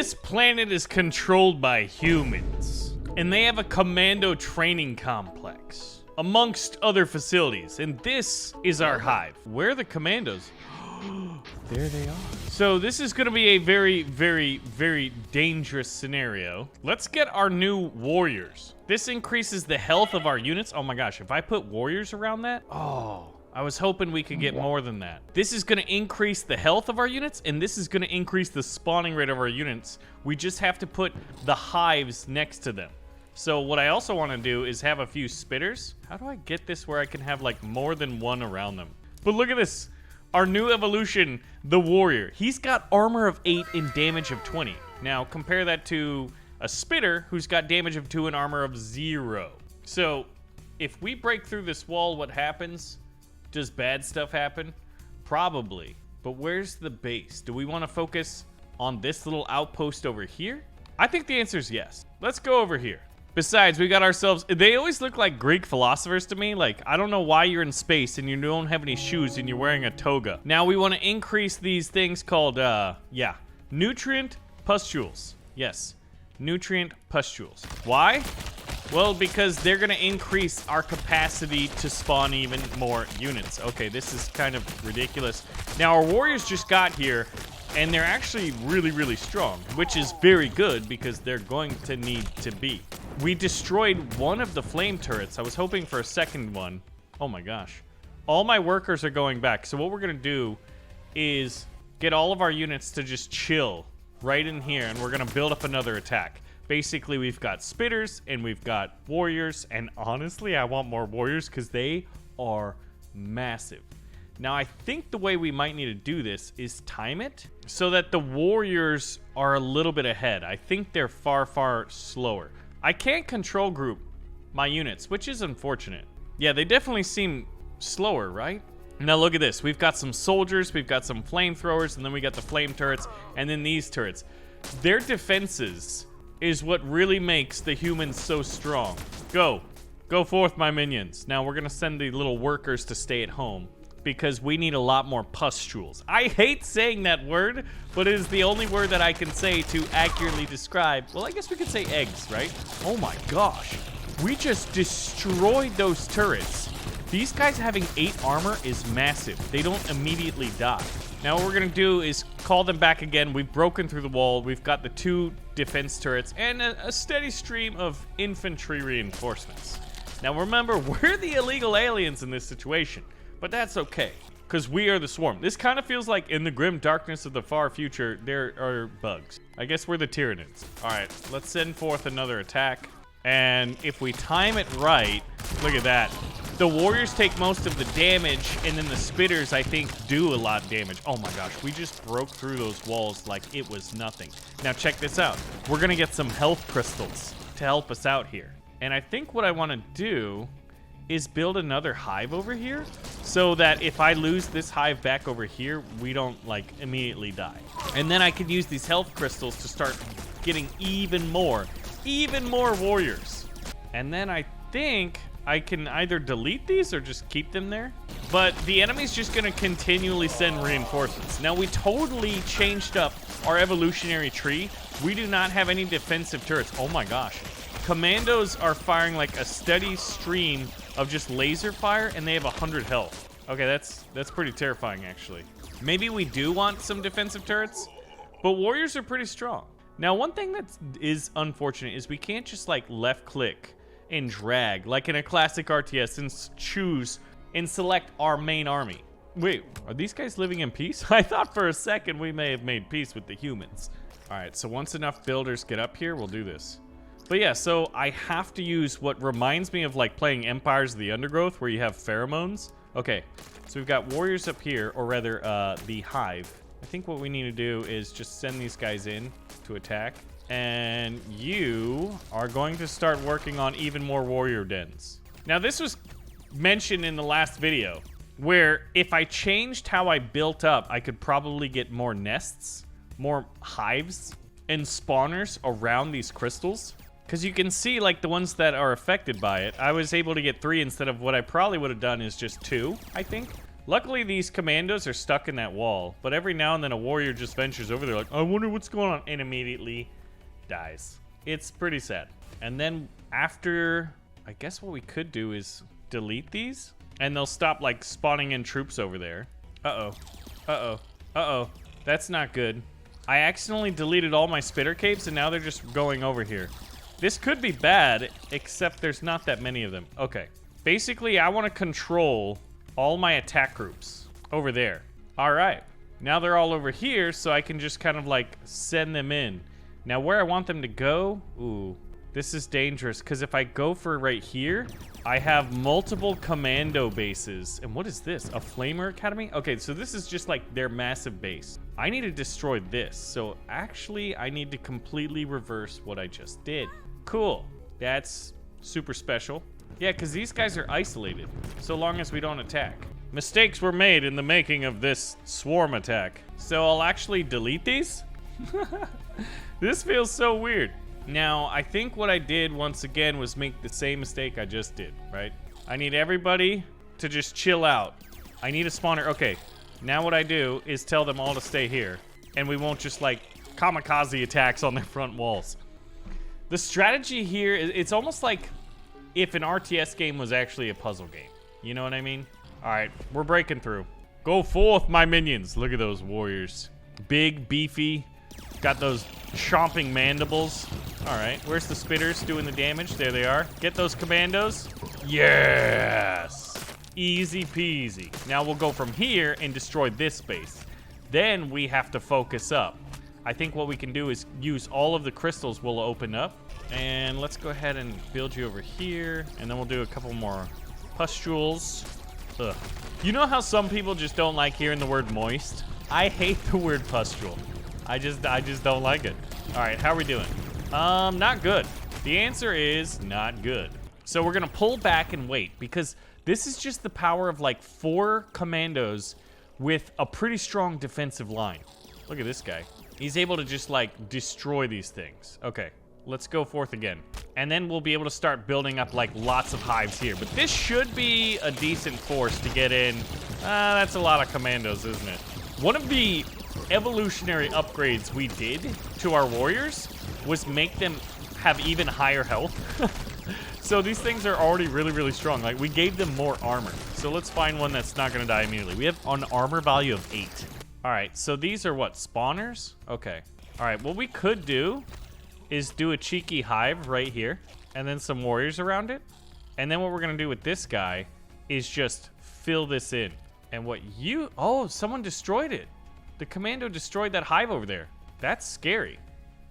This planet is controlled by humans, and they have a commando training complex, amongst other facilities, and this is our hive. Where are the commandos? There they are. So this is gonna be a very, very, very dangerous scenario. Let's get our new warriors. This increases the health of our units. Oh my gosh, if I put warriors around that, oh, I was hoping we could get more than that. This is gonna increase the health of our units, and this is gonna increase the spawning rate of our units. We just have to put the hives next to them. So what I also wanna do is have a few spitters. How do I get this where I can have like more than one around them? But look at this. Our new evolution, the warrior. He's got armor of 8 and damage of 20. Now compare that to a spitter who's got damage of 2 and armor of 0. So if we break through this wall, what happens? Does bad stuff happen? Probably. But where's the base? Do we want to focus on this little outpost over here? I think the answer is yes. Let's go over here. Besides, we got ourselves... They always look like Greek philosophers to me. Like, I don't know why you're in space and you don't have any shoes and you're wearing a toga. Now, we want to increase these things called, nutrient pustules. Yes, nutrient pustules. Why? Well, because they're going to increase our capacity to spawn even more units. Okay, this is kind of ridiculous. Now, our warriors just got here, and they're actually really, really strong, which is very good because they're going to need to be. We destroyed one of the flame turrets. I was hoping for a second one. Oh my gosh. All my workers are going back. So what we're going to do is get all of our units to just chill right in here, and we're going to build up another attack. Basically, we've got spitters and we've got warriors, and honestly, I want more warriors because they are massive. Now, I think the way we might need to do this is time it so that the warriors are a little bit ahead. I think they're far, far slower. I can't control group my units, which is unfortunate. Yeah, they definitely seem slower, right? Now look at this. We've got some soldiers, we've got some flamethrowers, and then we got the flame turrets, and then these turrets. Their defenses is what really makes the humans so strong. Go. Go forth, my minions. Now we're gonna send the little workers to stay at home because we need a lot more pustules. I hate saying that word, but it is the only word that I can say to accurately describe. Well, I guess we could say eggs, right? Oh my gosh. We just destroyed those turrets. These guys having 8 armor is massive. They don't immediately die. Now what we're gonna do is call them back again. We've broken through the wall. We've got the 2 defense turrets and a steady stream of infantry reinforcements. Now remember, we're the illegal aliens in this situation. But that's okay, because we are the swarm. This kind of feels like in the grim darkness of the far future, there are bugs. I guess we're the Tyranids. All right, let's send forth another attack. And if we time it right, look at that. The warriors take most of the damage, and then the spitters, I think, do a lot of damage. Oh my gosh, we just broke through those walls like it was nothing. Now check this out. We're gonna get some health crystals to help us out here. And I think what I wanna do is build another hive over here so that if I lose this hive back over here, we don't like immediately die. And then I can use these health crystals to start getting even more warriors. And then I think I can either delete these or just keep them there. But the enemy's just gonna continually send reinforcements. Now we totally changed up our evolutionary tree. We do not have any defensive turrets. Oh my gosh. Commandos are firing like a steady stream of just laser fire, and they have 100 health. Okay, that's pretty terrifying, actually. Maybe we do want some defensive turrets, but warriors are pretty strong. Now, one thing that is unfortunate is we can't just like left click and drag like in a classic RTS and choose and select our main army. Wait, are these guys living in peace? I thought for a second we may have made peace with the humans. All right, so once enough builders get up here, we'll do this. But yeah, so I have to use what reminds me of like playing Empires of the Undergrowth where you have pheromones. Okay, so we've got warriors up here, or rather the hive. I think what we need to do is just send these guys in to attack. And you are going to start working on even more warrior dens. Now this was mentioned in the last video where if I changed how I built up, I could probably get more nests, more hives, and spawners around these crystals. Because you can see, like, the ones that are affected by it, I was able to get 3 instead of what I probably would have done is just 2, I think. Luckily, these commandos are stuck in that wall, but every now and then a warrior just ventures over there like, I wonder what's going on, and immediately dies. It's pretty sad. And then after, I guess what we could do is delete these, and they'll stop like spawning in troops over there. Uh-oh. Uh-oh. Uh-oh. That's not good. I accidentally deleted all my spitter capes, and now they're just going over here. This could be bad, except there's not that many of them. Okay. Basically, I want to control all my attack groups over there. All right. Now they're all over here, so I can just kind of like send them in. Now where I want them to go, ooh, this is dangerous, because if I go for right here, I have multiple commando bases. And what is this? A Flamer Academy? Okay, so this is just like their massive base. I need to destroy this. So actually, I need to completely reverse what I just did. Cool. That's super special. Yeah, because these guys are isolated, so long as we don't attack. Mistakes were made in the making of this swarm attack. So I'll actually delete these? This feels so weird. Now, I think what I did once again was make the same mistake I just did, right? I need everybody to just chill out. I need a spawner. Okay, now what I do is tell them all to stay here, and we won't just like kamikaze attacks on their front walls. The strategy here is, it's almost like if an RTS game was actually a puzzle game. You know what I mean? All right, we're breaking through. Go forth, my minions. Look at those warriors. Big, beefy, got those chomping mandibles. All right, where's the spitters doing the damage? There they are. Get those commandos. Yes. Easy peasy. Now we'll go from here and destroy this base. Then we have to focus up. I think what we can do is use all of the crystals we'll open up. And let's go ahead and build you over here. And then we'll do a couple more pustules. Ugh. You know how some people just don't like hearing the word moist? I hate the word pustule. I just don't like it. All right, how are we doing? Not good. The answer is not good. So we're gonna pull back and wait, because this is just the power of like 4 commandos with a pretty strong defensive line. Look at this guy. He's able to just like destroy these things. Okay, let's go forth again. And then we'll be able to start building up like lots of hives here. But this should be a decent force to get in. That's a lot of commandos, isn't it? One of the evolutionary upgrades we did to our warriors was make them have even higher health. So these things are already really, really strong. Like, we gave them more armor. So let's find one that's not gonna die immediately. We have an armor value of 8. All right, so these are what, spawners? Okay. All right, what we could do is do a cheeky hive right here, and then some warriors around it. And then what we're gonna do with this guy is just fill this in. And what you, oh, someone destroyed it. The commando destroyed that hive over there. That's scary.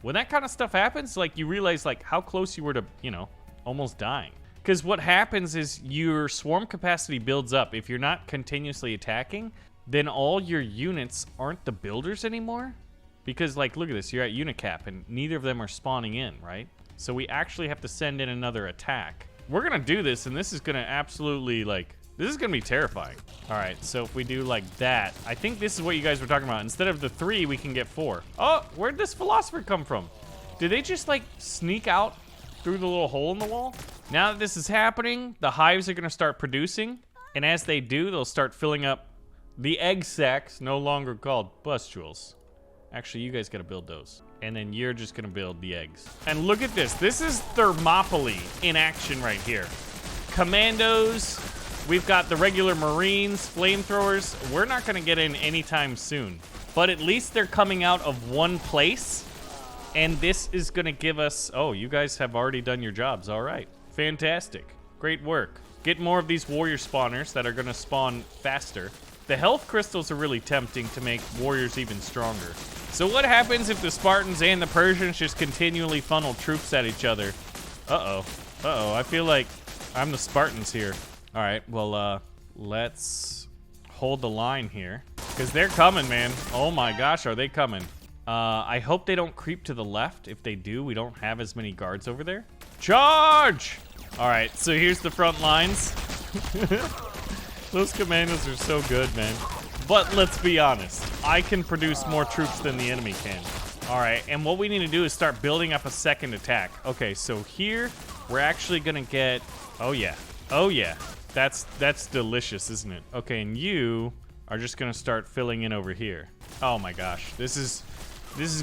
When that kind of stuff happens, like, you realize like how close you were to, you know, almost dying. Because what happens is your swarm capacity builds up. If you're not continuously attacking, then all your units aren't the builders anymore. Because, like, look at this, you're at unit cap and neither of them are spawning in, right? So we actually have to send in another attack. We're gonna do this, and this is gonna absolutely, like, this is gonna be terrifying. All right, so if we do like that, I think this is what you guys were talking about. Instead of the 3, we can get 4. Oh, where'd this philosopher come from? Did they just like sneak out through the little hole in the wall? Now that this is happening, the hives are gonna start producing, and as they do, they'll start filling up the egg sacs, no longer called pustules. Actually, you guys gotta build those. And then you're just gonna build the eggs. And look at this. This is Thermopylae in action right here. Commandos. We've got the regular Marines, flamethrowers. We're not gonna get in anytime soon. But at least they're coming out of one place. And this is gonna give us... Oh, you guys have already done your jobs. All right. Fantastic. Great work. Get more of these warrior spawners that are gonna spawn faster. The health crystals are really tempting to make warriors even stronger. So what happens if the Spartans and the Persians just continually funnel troops at each other? Uh-oh. Uh-oh. I feel like I'm the Spartans here. All right, well, let's hold the line here. Because they're coming, man. Oh my gosh, are they coming? I hope they don't creep to the left. If they do, we don't have as many guards over there. Charge! All right, so here's the front lines. Those commandos are so good, man. But let's be honest. I can produce more troops than the enemy can. All right, and what we need to do is start building up a second attack. Okay, so here, we're actually gonna get... Oh yeah. Oh yeah. That's delicious, isn't it? Okay, and you are just gonna start filling in over here. Oh my gosh, this is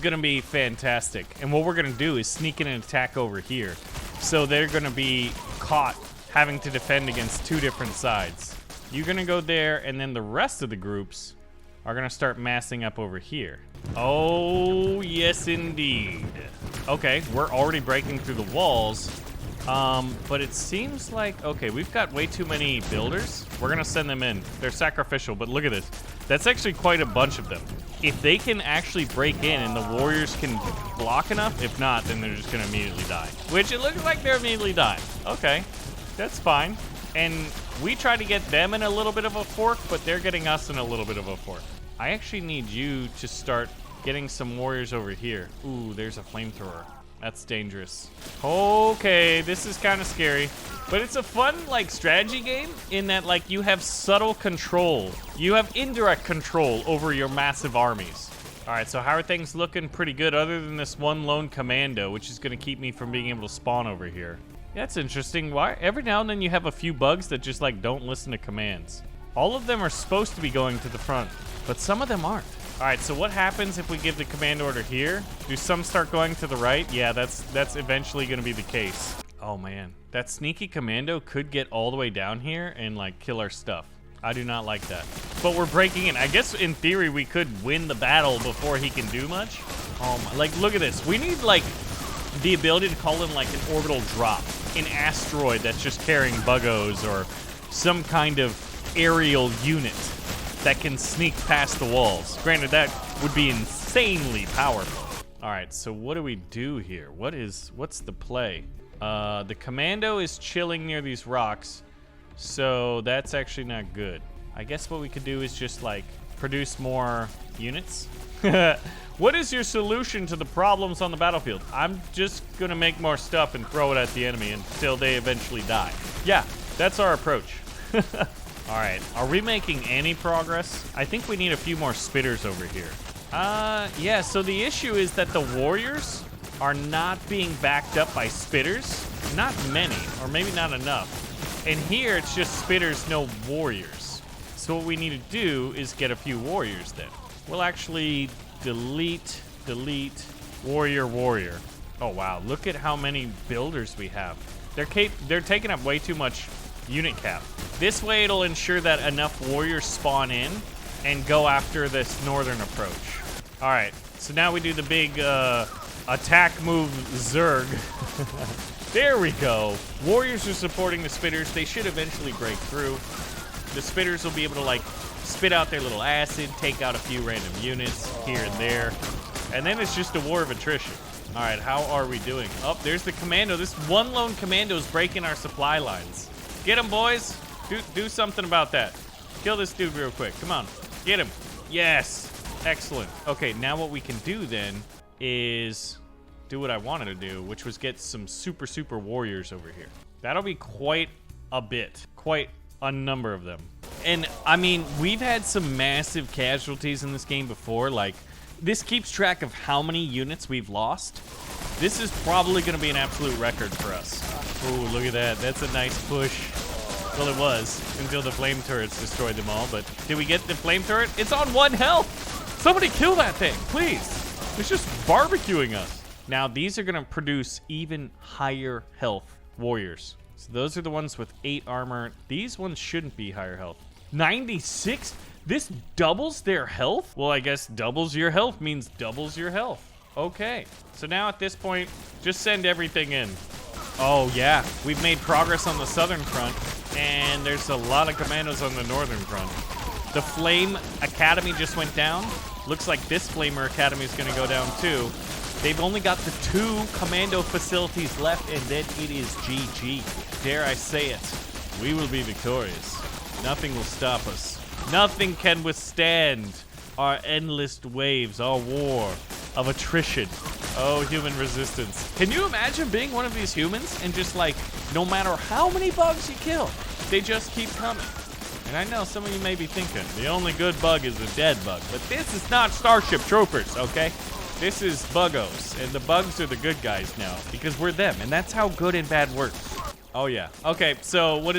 gonna be fantastic. And what we're gonna do is sneak in and attack over here. So they're gonna be caught having to defend against two different sides. You're gonna go there, and then the rest of the groups are gonna start massing up over here. Oh, yes indeed. Okay, we're already breaking through the walls. But it seems like, okay, we've got way too many builders. We're gonna send them in. They're sacrificial, but look at this. That's actually quite a bunch of them. If they can actually break in and the warriors can block enough, if not, then they're just gonna immediately die. Which it looks like they're immediately dying. Okay, that's fine. And we try to get them in a little bit of a fork, but they're getting us in a little bit of a fork. I actually need you to start getting some warriors over here. Ooh, there's a flamethrower. That's dangerous. Okay, this is kind of scary. But it's a fun, like, strategy game in that, like, you have subtle control. You have indirect control over your massive armies. All right, so how are things looking? Pretty good, other than this one lone commando, which is going to keep me from being able to spawn over here. That's interesting. Why? Every now and then you have a few bugs that just, like, don't listen to commands. All of them are supposed to be going to the front, but some of them aren't. All right, so what happens if we give the command order here? Do some start going to the right? Yeah, that's eventually going to be the case. Oh, man. That sneaky commando could get all the way down here and, like, kill our stuff. I do not like that. But we're breaking in. I guess, in theory, we could win the battle before he can do much. Oh, my. Like, look at this. We need, like, the ability to call in, like, an orbital drop. An asteroid that's just carrying Buggos or some kind of aerial unit that can sneak past the walls. Granted, that would be insanely powerful. All right, so what do we do here? What's the play? The commando is chilling near these rocks, so that's actually not good. I guess what we could do is just, like, produce more units. What is your solution to the problems on the battlefield? I'm just gonna make more stuff and throw it at the enemy until they eventually die. Yeah, that's our approach. All right, are we making any progress? I think we need a few more spitters over here. Yeah, so the issue is that the warriors are not being backed up by spitters. Not many, or maybe not enough. And here, it's just spitters, no warriors. So what we need to do is get a few warriors then. We'll actually delete, warrior. Oh, wow, look at how many builders we have. They're taking up way too much unit cap. This way it'll ensure that enough warriors spawn in and go after this northern approach. All right, so now we do the big attack move Zerg. There we go. Warriors are supporting the spitters. They should eventually break through. The spitters will be able to, like, spit out their little acid, take out a few random units here and there, and then it's just a war of attrition. All right, how are we doing? Oh, there's the commando. This one lone commando is breaking our supply lines. Get him, boys. Do something about that. Kill this dude real quick. Come on. Get him. Yes. Excellent. Okay, now what we can do then is do what I wanted to do, which was get some super warriors over here. That'll be quite a bit. Quite a number of them. And, I mean, we've had some massive casualties in this game before. Like, this keeps track of how many units we've lost. This is probably going to be an absolute record for us. Oh, look at that. That's a nice push. Well, it was until the flame turrets destroyed them all. But did we get the flame turret? It's on 1 health. Somebody kill that thing, please. It's just barbecuing us. Now, these are going to produce even higher health warriors. So those are the ones with 8 armor. These ones shouldn't be higher health. 96? This doubles their health? Well, I guess doubles your health means doubles your health. Okay. So now at this point, just send everything in. Oh, yeah. We've made progress on the southern front, and there's a lot of commandos on the northern front. The Flame Academy just went down. Looks like this Flamer Academy is going to go down, too. They've only got the 2 commando facilities left, and then it is GG. Dare I say it, we will be victorious. Nothing will stop us. Nothing can withstand our endless waves, our war of attrition. Oh, human resistance. Can you imagine being one of these humans and just, like, no matter how many bugs you kill, they just keep coming? And I know some of you may be thinking, the only good bug is a dead bug, but this is not Starship Troopers, okay? This is Buggos, and the bugs are the good guys now, because we're them, and that's how good and bad works. Oh, yeah. Okay, so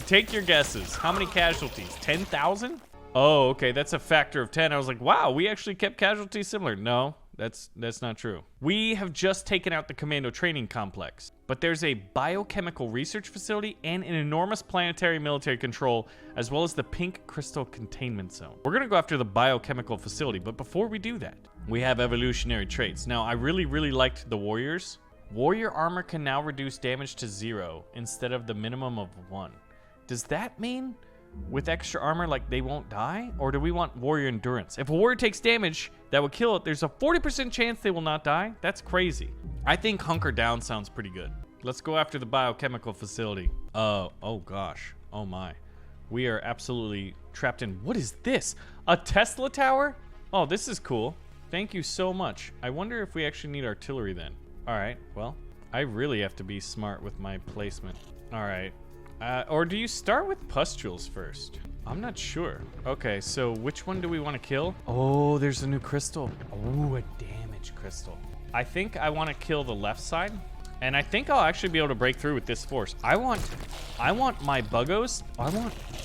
take your guesses. How many casualties? 10,000? Oh, okay, that's a factor of 10. I was like, wow, we actually kept casualties similar. No, that's not true. We have just taken out the Commando training complex, but there's a biochemical research facility and an enormous planetary military control, as well as the pink crystal containment zone. We're gonna go after the biochemical facility, but before we do that, we have evolutionary traits. Now, I really liked the warriors. Warrior armor can now reduce damage to 0 instead of the minimum of 1. Does that mean with extra armor, like, they won't die? Or do we want warrior endurance? If a warrior takes damage that would kill it, there's a 40% chance they will not die? That's crazy. I think hunker down sounds pretty good. Let's go after the biochemical facility. Oh gosh. Oh my. We are absolutely trapped in, what is this? A Tesla tower? Oh, this is cool. Thank you so much. I wonder if we actually need artillery then. All right, well, I really have to be smart with my placement. All right. Or do you start with pustules first? I'm not sure. Okay, so which one do we want to kill? Oh, there's a new crystal. Oh, a damage crystal. I think I want to kill the left side, and I think I'll actually be able to break through with this force. I want my Buggos.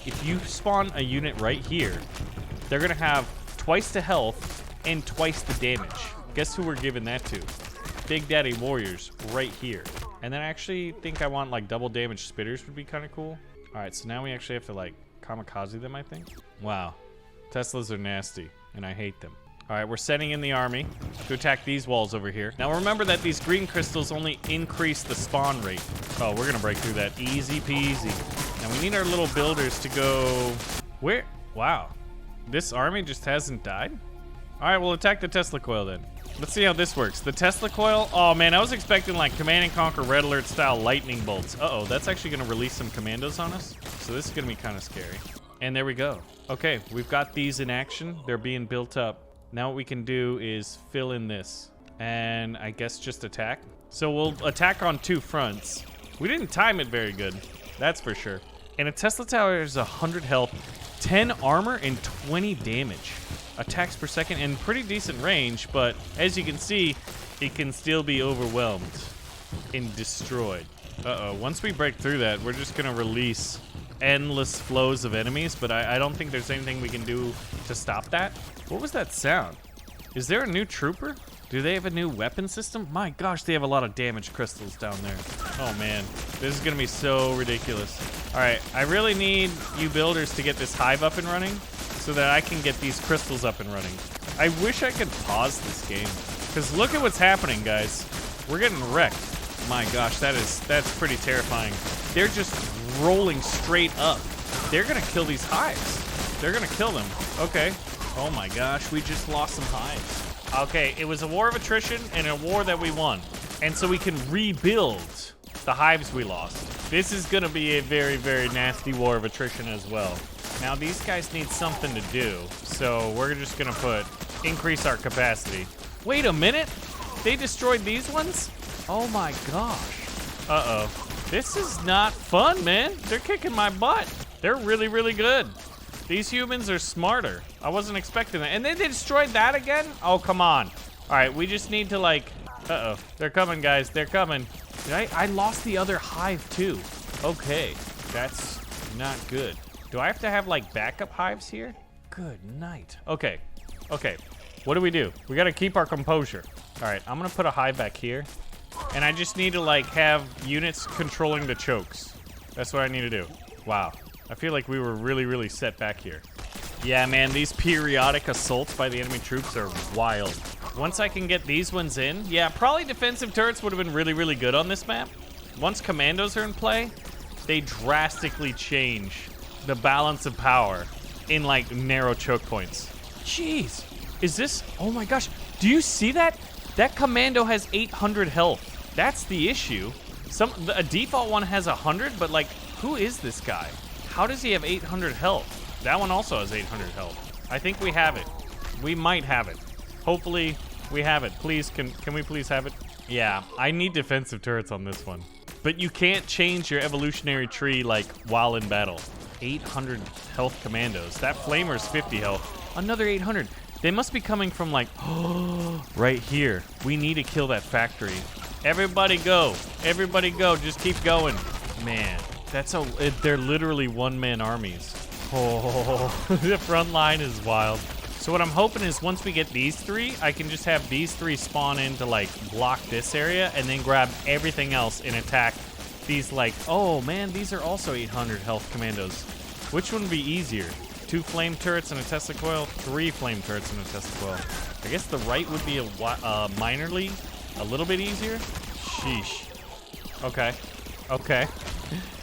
If you spawn a unit right here, they're gonna have twice the health and twice the damage. Guess who we're giving that to? Big Daddy Warriors right here. And then I actually think I want like double damage spitters would be kind of cool. All right, so now we actually have to like kamikaze them, I think. Wow, Teslas are nasty and I hate them. All right, we're sending in the army to attack these walls over here. Now remember that these green crystals only increase the spawn rate. Oh, we're gonna break through that easy peasy. Now we need our little builders to go, where? Wow, this army just hasn't died? All right, we'll attack the Tesla coil then. Let's see how this works. The Tesla coil, oh man, I was expecting like Command and Conquer Red Alert style lightning bolts. Uh-oh, that's actually gonna release some commandos on us. So this is gonna be kind of scary. And there we go. Okay, we've got these in action. They're being built up. Now what we can do is fill in this. And I guess just attack. So we'll attack on 2 fronts. We didn't time it very good, that's for sure. And a Tesla tower is 100 health, 10 armor, and 20 damage. Attacks per second and pretty decent range, but as you can see, it can still be overwhelmed and destroyed. Uh-oh, once we break through that, we're just gonna release endless flows of enemies, but I don't think there's anything we can do to stop that. What was that sound? Is there a new trooper? Do they have a new weapon system? My gosh, they have a lot of damage crystals down there. Oh man, this is gonna be so ridiculous. All right, I really need you builders to get this hive up and running so that I can get these crystals up and running. I wish I could pause this game, because look at what's happening, guys. We're getting wrecked. My gosh, that's pretty terrifying. They're just rolling straight up. They're gonna kill these hives. They're gonna kill them. Okay. Oh my gosh, we just lost some hives. Okay, it was a war of attrition and a war that we won. And so we can rebuild the hives we lost. This is gonna be a very nasty war of attrition as well. Now these guys need something to do, so we're just gonna increase our capacity. Wait a minute, they destroyed these ones? Oh my gosh. Uh-oh. This is not fun, man. They're kicking my butt. They're really good. These humans are smarter. I wasn't expecting that. And then they destroyed that again? Oh, come on. All right, we just need to like, uh-oh. They're coming, guys, they're coming. I lost the other hive too. Okay, that's not good. Do I have to have like backup hives here? Good night. Okay, what do? We gotta keep our composure. All right, I'm gonna put a hive back here. And I just need to like have units controlling the chokes. That's what I need to do. Wow, I feel like we were really set back here. Yeah, man, these periodic assaults by the enemy troops are wild. Once I can get these ones in, yeah, probably defensive turrets would have been really good on this map. Once commandos are in play, they drastically change the balance of power in like narrow choke points. Jeez, is this, oh my gosh, do you see that? That commando has 800 health. That's the issue. A default one has 100, but like, who is this guy? How does he have 800 health? That one also has 800 health. I think we have it. We might have it. Hopefully we have it. Please, can we please have it? Yeah, I need defensive turrets on this one. But you can't change your evolutionary tree like while in battle. 800 health commandos. That flamer's 50 health. Another 800. They must be coming from like, right here. We need to kill that factory. Everybody go. Everybody go. Just keep going. Man, they're literally one-man armies. Oh, the front line is wild. So what I'm hoping is once we get these 3, I can just have these 3 spawn in to like block this area and then grab everything else and attack these like, oh man, these are also 800 health commandos. Which one would be easier? 2 flame turrets and a Tesla coil, 3 flame turrets and a Tesla coil. I guess the right would be a minorly, a little bit easier. Sheesh. Okay. Okay.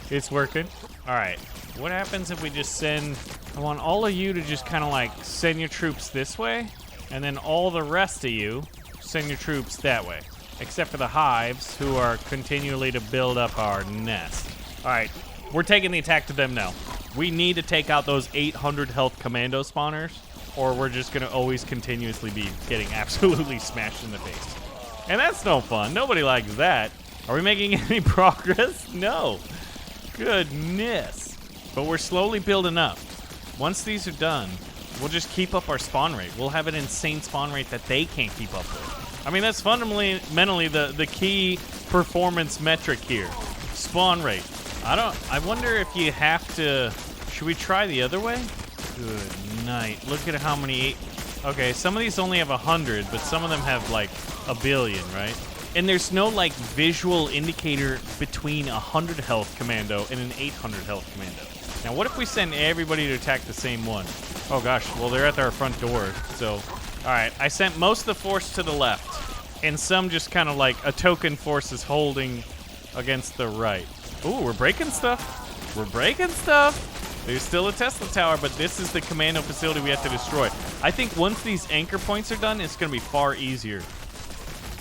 It's working. All right. What happens if we just send... I want all of you to just kind of like send your troops this way, and then all the rest of you send your troops that way. Except for the hives, who are continually to build up our nest. All right. We're taking the attack to them now. We need to take out those 800 health commando spawners, or we're just going to always continuously be getting absolutely smashed in the face. And that's no fun. Nobody likes that. Are we making any progress? No. Goodness. But we're slowly building up. Once these are done, we'll just keep up our spawn rate. We'll have an insane spawn rate that they can't keep up with. I mean, that's fundamentally the key performance metric here. Spawn rate. I wonder if you have to... Should we try the other way? Good night. Look at how many... Okay, some of these only have 100, but some of them have like a billion, right? And there's no like visual indicator between 100 health commando and an 800 health commando. Now, what if we send everybody to attack the same one? Oh gosh, well they're at our front door, so... Alright, I sent most of the force to the left, and some just kind of like a token force is holding against the right. Ooh, we're breaking stuff. We're breaking stuff. There's still a Tesla tower, but this is the commando facility we have to destroy. I think once these anchor points are done, it's going to be far easier.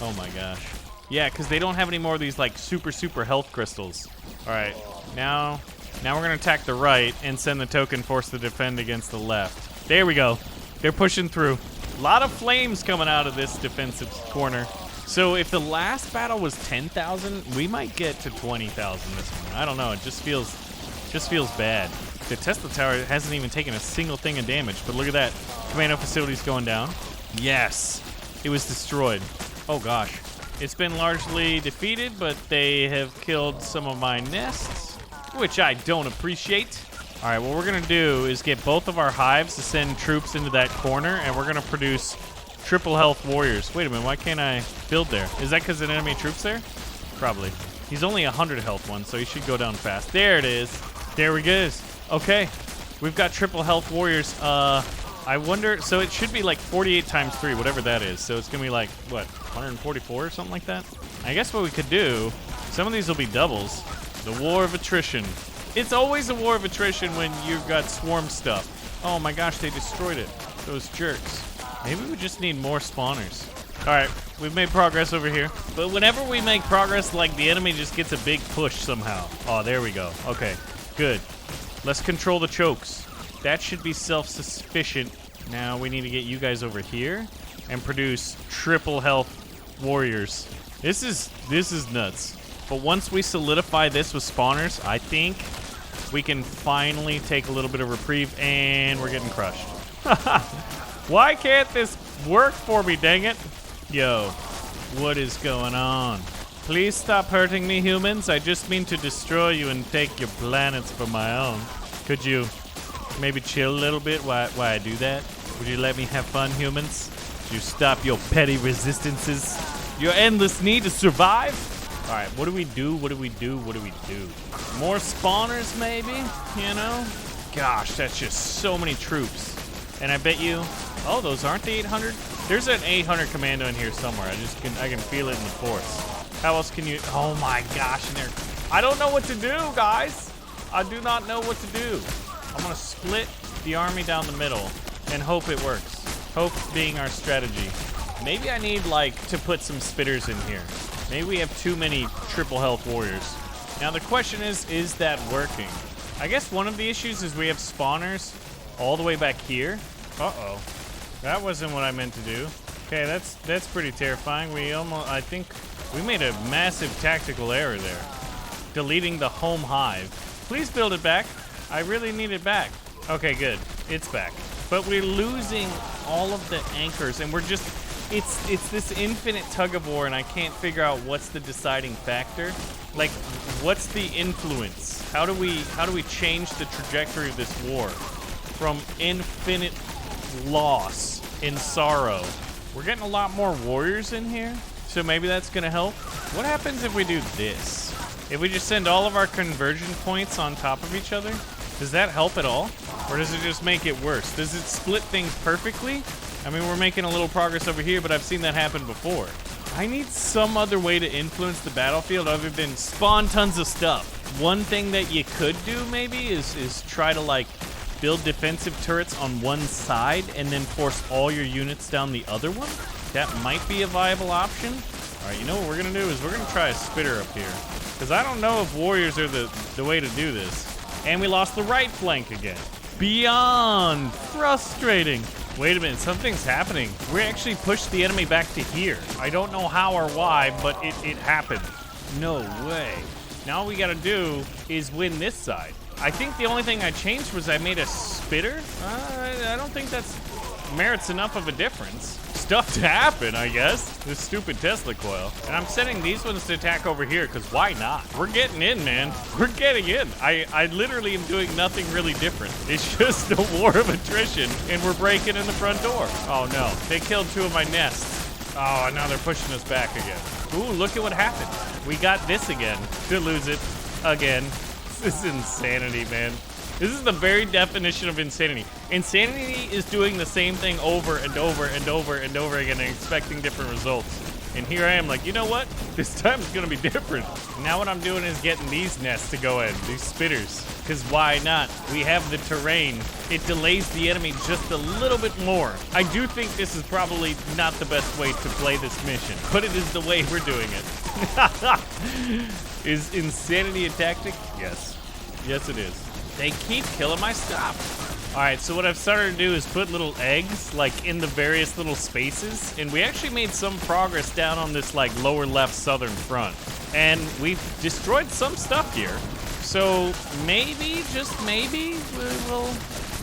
Oh my gosh. Yeah, because they don't have any more of these like super health crystals. All right, now we're going to attack the right and send the token force to defend against the left. There we go. They're pushing through. A lot of flames coming out of this defensive corner. So if the last battle was 10,000, we might get to 20,000 this one. I don't know. It just feels bad. The Tesla tower hasn't even taken a single thing of damage, but look at that. Commando facility's going down. Yes, it was destroyed. Oh gosh. It's been largely defeated, but they have killed some of my nests, which I don't appreciate. All right, what we're gonna do is get both of our hives to send troops into that corner, and we're gonna produce triple health warriors. Wait a minute, why can't I build there? Is that because of enemy troops there? Probably. He's only 100 health one, so he should go down fast. There it is. There we go. Okay, we've got triple health warriors. I wonder, so it should be like 48 times 3, whatever that is. So it's gonna be like, what, 144 or something like that? I guess what we could do, some of these will be doubles. The war of attrition. It's always a war of attrition when you've got swarm stuff. Oh my gosh, they destroyed it. Those jerks. Maybe we just need more spawners. All right, we've made progress over here. But whenever we make progress, like the enemy just gets a big push somehow. Oh, there we go. Okay, good. Let's control the chokes. That should be self-sufficient. Now we need to get you guys over here and produce triple health warriors. This is nuts. But once we solidify this with spawners, I think we can finally take a little bit of reprieve, and we're getting crushed. Why can't this work for me, dang it? Yo, what is going on? Please stop hurting me, humans. I just mean to destroy you and take your planets for my own. Could you maybe chill a little bit while I do that? Would you let me have fun, humans? Would you stop your petty resistances? Your endless need to survive? All right, what do we do? What do we do? What do we do? More spawners, maybe? You know? Gosh, that's just so many troops. And I bet you... Oh, those aren't the 800? There's an 800 commando in here somewhere. I can feel it in the force. How else can you... Oh my gosh, and I don't know what to do, guys. I do not know what to do. I'm gonna split the army down the middle and hope it works. Hope being our strategy. Maybe I need like to put some spitters in here. Maybe we have too many triple health warriors. Now the question is that working? I guess one of the issues is we have spawners all the way back here. Uh-oh. That wasn't what I meant to do. Okay, that's pretty terrifying. I think we made a massive tactical error there. Deleting the home hive. Please build it back. I really need it back. Okay, good. It's back. But we're losing all of the anchors, and we're just it's this infinite tug of war, and I can't figure out what's the deciding factor. Like, what's the influence? How do we change the trajectory of this war from infinite loss and sorrow? We're getting a lot more warriors in here, so maybe that's gonna help. What happens if we do this? If we just send all of our conversion points on top of each other, does that help at all? Or does it just make it worse? Does it split things perfectly? I mean, we're making a little progress over here, but I've seen that happen before. I need some other way to influence the battlefield other than spawn tons of stuff. One thing that you could do maybe is try to like build defensive turrets on one side and then force all your units down the other one. That might be a viable option. All right, you know what we're gonna do is we're gonna try a spitter up here, because I don't know if warriors are the way to do this. And we lost the right flank again. Beyond frustrating. Wait a minute, something's happening. We actually pushed the enemy back to here. I don't know how or why, but it happened. No way. Now all we gotta do is win this side. I think the only thing I changed was I made a spitter. I don't think that's merits enough of a difference. Stuff to happen, I guess. This stupid Tesla coil. And I'm setting these ones to attack over here, because why not? We're getting in, man. We're getting in. I literally am doing nothing really different. It's just a war of attrition, and we're breaking in the front door. Oh, no. They killed 2 of my nests. Oh, now they're pushing us back again. Ooh, look at what happened. We got this again. To lose it again. This is insanity, man. This is the very definition of insanity. Insanity is doing the same thing over and over and over and over again and expecting different results. And here I am like, you know what? This time it's gonna be different. Now what I'm doing is getting these nests to go in, these spitters. Because why not? We have the terrain. It delays the enemy just a little bit more. I do think this is probably not the best way to play this mission, but it is the way we're doing it. Is insanity a tactic? Yes. Yes, it is. They keep killing my stuff. All right, so what I've started to do is put little eggs like in the various little spaces, and we actually made some progress down on this like lower left southern front. And we've destroyed some stuff here. So maybe, just maybe, we'll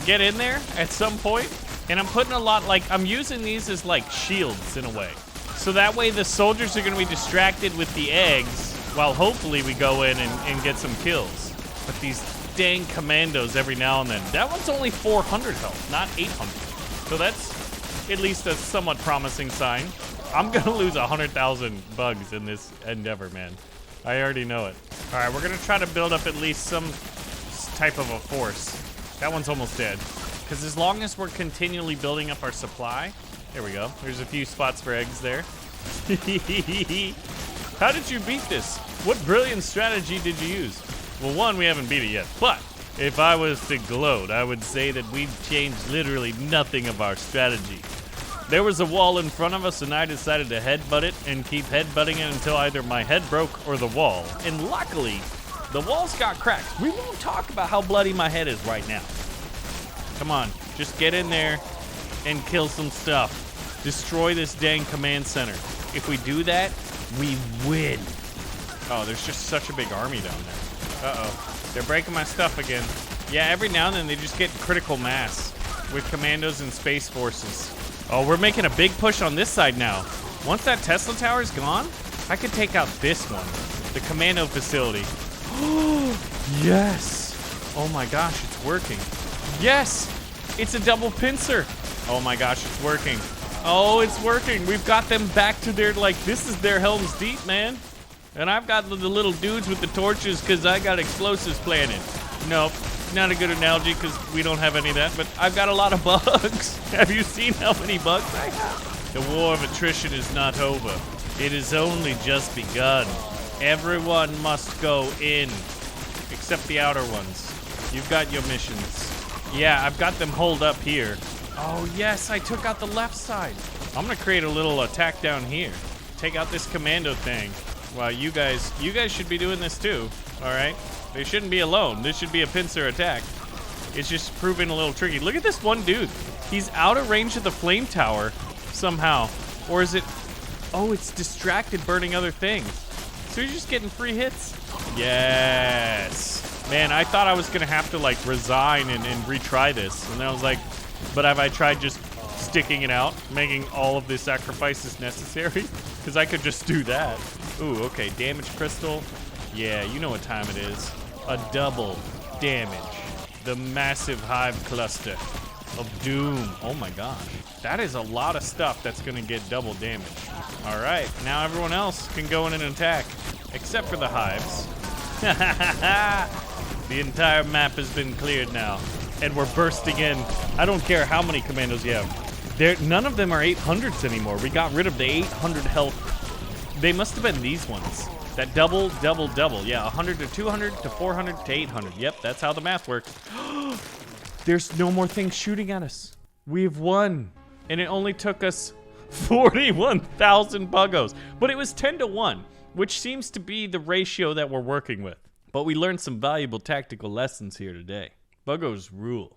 get in there at some point. And I'm putting a lot, like, I'm using these as like shields in a way. So that way the soldiers are gonna be distracted with the eggs while hopefully we go in and get some kills. But these dang commandos every now and then. That one's only 400 health, not 800. So that's at least a somewhat promising sign. I'm gonna lose 100,000 bugs in this endeavor, man. I already know it. All right, we're gonna try to build up at least some type of a force. That one's almost dead. Because as long as we're continually building up our supply, there we go. There's a few spots for eggs there. How did you beat this? What brilliant strategy did you use? Well, one, we haven't beat it yet, but if I was to gloat, I would say that we've changed literally nothing of our strategy. There was a wall in front of us, and I decided to headbutt it and keep headbutting it until either my head broke or the wall. And luckily, the walls got cracked. We won't talk about how bloody my head is right now. Come on, just get in there and kill some stuff. Destroy this dang command center. If we do that, we win. Oh, there's just such a big army down there. Uh-oh. They're breaking my stuff again. Yeah, every now and then they just get critical mass with commandos and space forces. Oh, we're making a big push on this side now. Once that Tesla tower is gone, I could take out this one, the commando facility. Yes. Oh my gosh, it's working. Yes, it's a double pincer. Oh my gosh, it's working. Oh, it's working. We've got them back to their, like, this is their Helm's Deep, man. And I've got the little dudes with the torches because I got explosives planted. Nope, not a good analogy because we don't have any of that, but I've got a lot of bugs. Have you seen how many bugs I have? The war of attrition is not over. It is only just begun. Everyone must go in, except the outer ones. You've got your missions. Yeah, I've got them holed up here. Oh yes, I took out the left side. I'm gonna create a little attack down here. Take out this commando thing. Wow, you guys should be doing this too, all right? They shouldn't be alone. This should be a pincer attack. It's just proving a little tricky. Look at this one dude. He's out of range of the flame tower somehow. Or is it, oh, it's distracted burning other things. So he's just getting free hits. Yes. Man, I thought I was gonna have to like resign and retry this. And then I was like, but have I tried just sticking it out, making all of the sacrifices necessary. Because I could just do that. Ooh, okay, damage crystal. Yeah, you know what time it is. A double damage. The massive hive cluster of doom. Oh my gosh. That is a lot of stuff that's gonna get double damage. All right, now everyone else can go in and attack, except for the hives. The entire map has been cleared now, and we're bursting in. I don't care how many commandos you have. None of them are 800s anymore. We got rid of the 800 health. They must have been these ones. That double. Yeah, 100 to 200 to 400 to 800. Yep, that's how the math works. There's no more things shooting at us. We've won. And it only took us 41,000 buggos. But it was 10 to 1, which seems to be the ratio that we're working with. But we learned some valuable tactical lessons here today. Buggos rule.